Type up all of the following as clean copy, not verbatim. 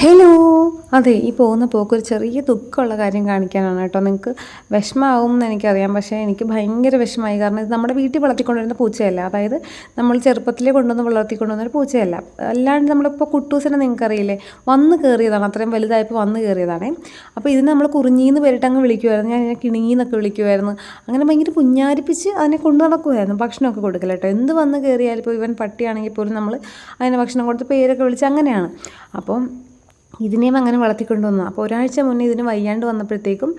Hello. അതെ, ഈ പോകുന്ന പോക്കൊരു ചെറിയ ദുഃഖമുള്ള കാര്യം കാണിക്കാനാണ് കേട്ടോ. നിങ്ങൾക്ക് വിഷമാവും എന്ന് എനിക്കറിയാം, പക്ഷേ എനിക്ക് ഭയങ്കര വിഷമമായി. കാരണം ഇത് നമ്മുടെ വീട്ടിൽ വളർത്തിക്കൊണ്ടുവരുന്ന പൂച്ചയല്ല. അതായത് നമ്മൾ ചെറുപ്പത്തിലേ കൊണ്ടുവന്ന് വളർത്തിക്കൊണ്ടുവന്നൊരു പൂച്ചയല്ല. അല്ലാണ്ട് നമ്മളിപ്പോൾ കുട്ടൂസിനെ നിങ്ങൾക്കറിയില്ലേ, വന്ന് കയറിയതാണ്, അത്രയും വലുതായപ്പോൾ വന്ന് കയറിയതാണേ. അപ്പോൾ ഇതിന് നമ്മൾ കുറിഞ്ഞീന്ന് പേരിട്ട് അങ്ങ് വിളിക്കുമായിരുന്നു. ഞാൻ കിണിങ്ങീന്നൊക്കെ വിളിക്കുമായിരുന്നു. അങ്ങനെ ഭയങ്കര കുഞ്ഞാരിപ്പിച്ച് അതിനെ കൊണ്ടു നടക്കുമായിരുന്നു. ഭക്ഷണമൊക്കെ കൊടുക്കില്ല കേട്ടോ. എന്ത് വന്ന് കയറിയാലും, ഇപ്പോൾ ഇവൻ പട്ടിയാണെങ്കിൽ പോലും നമ്മൾ അതിന് ഭക്ഷണം കൊടുത്ത് പേരൊക്കെ വിളിച്ച് അങ്ങനെയാണ്. അപ്പം ഇതിനെയും അങ്ങനെ വളർത്തിക്കൊണ്ട് വന്നു. അപ്പോൾ ഒരാഴ്ച മുന്നേ ഇതിന് വയ്യാണ്ട് വന്നപ്പോഴത്തേക്കും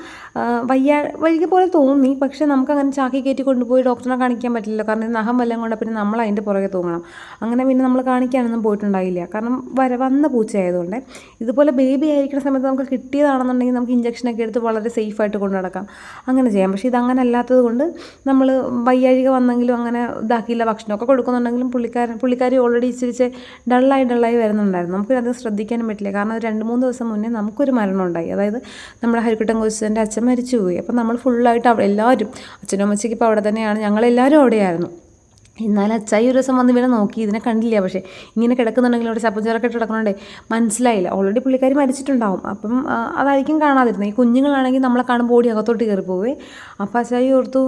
വയ്യ പോലെ തോന്നി. പക്ഷേ നമുക്കങ്ങനെ ചാക്കി കയറ്റി കൊണ്ടുപോയി ഡോക്ടറെ കാണിക്കാൻ പറ്റില്ല. കാരണം ഇത് നഖം വല്ലതും കൊണ്ട് പിന്നെ നമ്മൾ അതിൻ്റെ പുറകെ തൂങ്ങണം. അങ്ങനെ പിന്നെ നമ്മൾ കാണിക്കാനൊന്നും പോയിട്ടുണ്ടായില്ല. കാരണം വന്ന പൂച്ചയായതുകൊണ്ട്. ഇതുപോലെ ബേബി ആയിരിക്കുന്ന സമയത്ത് നമുക്ക് കിട്ടിയതാണെന്നുണ്ടെങ്കിൽ നമുക്ക് ഇഞ്ചക്ഷനൊക്കെ എടുത്ത് വളരെ സേഫായിട്ട് കൊണ്ടു നടക്കാം, അങ്ങനെ ചെയ്യാം. പക്ഷേ ഇതങ്ങനെ അല്ലാത്തത് കൊണ്ട് നമ്മൾ വയ്യാഴിക വന്നെങ്കിലും അങ്ങനെ ഇതാക്കിയില്ല. ഭക്ഷണമൊക്കെ കൊടുക്കുന്നുണ്ടെങ്കിലും പുള്ളിക്കാരി ഓൾറെഡി ഇച്ചിരിച്ച് ഡള്ളായി വരുന്നുണ്ടായിരുന്നു. നമുക്കത് ശ്രദ്ധിക്കാനും പറ്റില്ല. കാരണം 2-3 ദിവസം മുന്നേ നമുക്കൊരു മരണം ഉണ്ടായി. അതായത് നമ്മുടെ ഹരിക്കുട്ടൻ കോച്ചിൻ്റെ അച്ഛൻ മരിച്ചുപോയി. അപ്പം നമ്മൾ ഫുള്ളായിട്ട് അവിടെ എല്ലാവരും, അച്ഛനും അമ്മച്ചിക്ക് ഇപ്പോൾ അവിടെ തന്നെയാണ്, ഞങ്ങളെല്ലാവരും അവിടെയായിരുന്നു. എന്നാലും അച്ചായി ഒരു ദിവസം വന്ന് ഇവനെ നോക്കി, ഇതിനെ കണ്ടില്ല. പക്ഷേ ഇങ്ങനെ കിടക്കുന്നുണ്ടെങ്കിൽ അവിടെ ചപ്പഞ്ചോറൊക്കെ ഇട്ട് കിടക്കണോണ്ടേ മനസ്സിലായില്ല. ഓൾറെഡി പുള്ളിക്കാരി മരിച്ചിട്ടുണ്ടാവും. അപ്പം അതായിരിക്കും കാണാതിരുന്നത്. ഈ കുഞ്ഞുങ്ങളാണെങ്കിൽ നമ്മളെ കാണുമ്പോൾ ഓടി അകത്തോട്ട് കയറി പോവേ. അപ്പോൾ അച്ചായി ഓർത്തു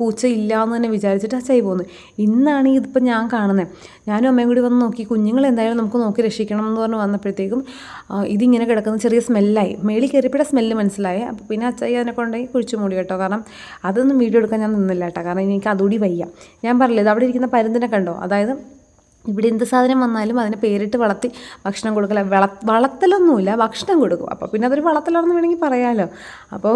പൂച്ച ഇല്ല എന്ന് തന്നെ വിചാരിച്ചിട്ട് അച്ചായി പോന്നു. ഇന്നാണ് ഇതിപ്പോൾ ഞാൻ കാണുന്നത്. ഞാനും അമ്മയും കൂടി വന്ന് നോക്കി. കുഞ്ഞുങ്ങൾ എന്തായാലും നമുക്ക് നോക്കി രക്ഷിക്കണം എന്ന് പറഞ്ഞ് വന്നപ്പോഴത്തേക്കും ഇതിങ്ങനെ കിടക്കുന്ന ചെറിയ സ്മെല്ലായി. മേളിൽ കയറിയപ്പോഴേ സ്മെല്ല് മനസ്സിലായി. അപ്പോൾ പിന്നെ അച്ചായി അതിനെ കൊണ്ടുപോയി കുഴിച്ചു മൂടി കേട്ടോ. കാരണം അതൊന്നും വീഡിയോ എടുക്കാൻ ഞാൻ നിന്നില്ല കേട്ടോ. കാരണം എനിക്ക് അതുകൂടി വയ്യ. ഞാൻ പറഞ്ഞില്ല, ഇത് അവിടെ ഇരിക്കുന്ന പരുന്തിനെ കണ്ടോ? അതായത് ഇവിടെ എന്ത് സാധനം വന്നാലും അതിനെ പേരിട്ട് വളർത്തി ഭക്ഷണം കൊടുക്കില്ല. വളർത്തലൊന്നുമില്ല, ഭക്ഷണം കൊടുക്കും. അപ്പോൾ പിന്നെ അതൊരു വളർത്തലാണെന്ന് വേണമെങ്കിൽ പറയാമല്ലോ. അപ്പോൾ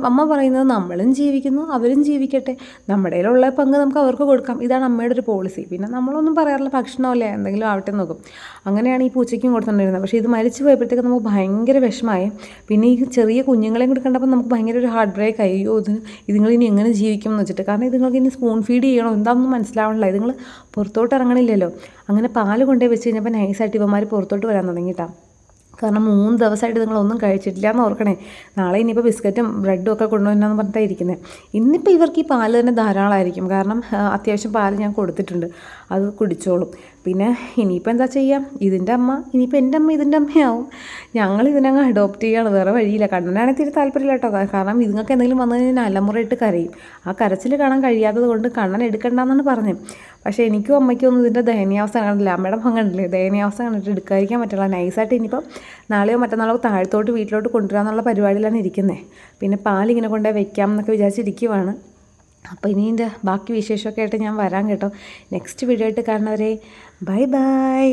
അമ്മ പറയുന്നത് നമ്മളും ജീവിക്കുന്നു, അവരും ജീവിക്കട്ടെ, നമ്മുടെ കയ്യിലുള്ള പങ്ക് നമുക്ക് അവർക്ക് കൊടുക്കാം. ഇതാണ് അമ്മയുടെ ഒരു പോളിസി. പിന്നെ നമ്മളൊന്നും പറയാറില്ല, ഭക്ഷണമല്ലേ എന്തെങ്കിലും ആവട്ടെ നോക്കും. അങ്ങനെയാണ് ഈ പൂച്ചയ്ക്കും കൊടുത്തുകൊണ്ടിരുന്നത്. പക്ഷേ ഇത് മരിച്ചു പോയപ്പോഴത്തേക്ക് നമുക്ക് ഭയങ്കര വിഷമമായി. പിന്നെ ഈ ചെറിയ കുഞ്ഞുങ്ങളെയും കൂടി കണ്ടപ്പോൾ നമുക്ക് ഭയങ്കര ഒരു ഹാർട്ട് ബ്രേക്ക് ആയി. ഇതുങ്ങളിനി എങ്ങനെ ജീവിക്കും എന്ന് വെച്ചിട്ട്. കാരണം ഇതുങ്ങൾക്ക് ഇനി സ്പൂൺ ഫീഡ് ചെയ്യണോ എന്താണെന്ന് മനസ്സിലാവണില്ല. ഇതുങ്ങൾ പുറത്തോട്ട് ഇറങ്ങണില്ലല്ലോ. അങ്ങനെ പാല് കൊണ്ടുപോയി വെച്ച് കഴിഞ്ഞപ്പോൾ നൈസായിട്ട് ഇവന്മാർ പുറത്തോട്ട് വരാൻ തുടങ്ങിയിട്ടാ. കാരണം 3 ദിവസമായിട്ട് നിങ്ങളൊന്നും കഴിച്ചിട്ടില്ല എന്ന് ഓർക്കണേ. നാളെ ഇനിയിപ്പോൾ ബിസ്ക്കറ്റും ബ്രെഡും ഒക്കെ കൊണ്ടുവരണമെന്ന് പറഞ്ഞിട്ടാണ് ഇരിക്കുന്നത്. ഇന്നിപ്പോൾ ഇവർക്ക് ഈ പാല് തന്നെ ധാരാളമായിരിക്കും. കാരണം അത്യാവശ്യം പാല് ഞാൻ കൊടുത്തിട്ടുണ്ട്, അത് കുടിച്ചോളും. പിന്നെ ഇനിയിപ്പോൾ എന്താ ചെയ്യാം, ഇതിൻ്റെ അമ്മ ഇനിയിപ്പോൾ എൻ്റെ അമ്മ ഇതിൻ്റെ അമ്മയാവും. ഞങ്ങൾ ഇതിനങ്ങ് അഡോപ്റ്റ് ചെയ്യുകയാണ്, വേറെ വഴിയില്ല. കണ്ണനാണെങ്കിൽ തിരി താല്പര്യമില്ല കേട്ടോ. കാരണം ഇതുങ്ങൾക്ക് എന്തെങ്കിലും വന്നു കഴിഞ്ഞാൽ അലമുറയിട്ട് കരയും. ആ കരച്ചിൽ കാണാൻ കഴിയാത്തത് കൊണ്ട് കണ്ണൻ എടുക്കണ്ടെന്നാണ് പറഞ്ഞത്. പക്ഷേ എനിക്കും അമ്മയ്ക്കും ഒന്നും ഇതിൻ്റെ ദയനീയാവസ്ഥ കണ്ടില്ല. അമ്മയുടെ കണ്ടില്ലേ ദയനീയാവസ്ഥ കണ്ടിട്ട് എടുക്കാതിരിക്കാൻ പറ്റില്ല. നൈസായിട്ട് ഇനിയിപ്പം നാളെയോ മറ്റന്നാളോ താഴത്തോട്ട് വീട്ടിലോട്ട് കൊണ്ടുവരാമെന്നുള്ള പരിപാടിയിലാണ് ഇരിക്കുന്നത്. പിന്നെ പാലിങ്ങനെ കൊണ്ടുപോയി വെക്കാം എന്നൊക്കെ വിചാരിച്ചിരിക്കുവാണ്. അപ്പോൾ ഇനി ഇതിൻ്റെ ബാക്കി വിശേഷമൊക്കെ ആയിട്ട് ഞാൻ വരാം കേട്ടോ. നെക്സ്റ്റ് വീഡിയോ ആയിട്ട് കാണുന്നവരെ ബൈ ബൈ.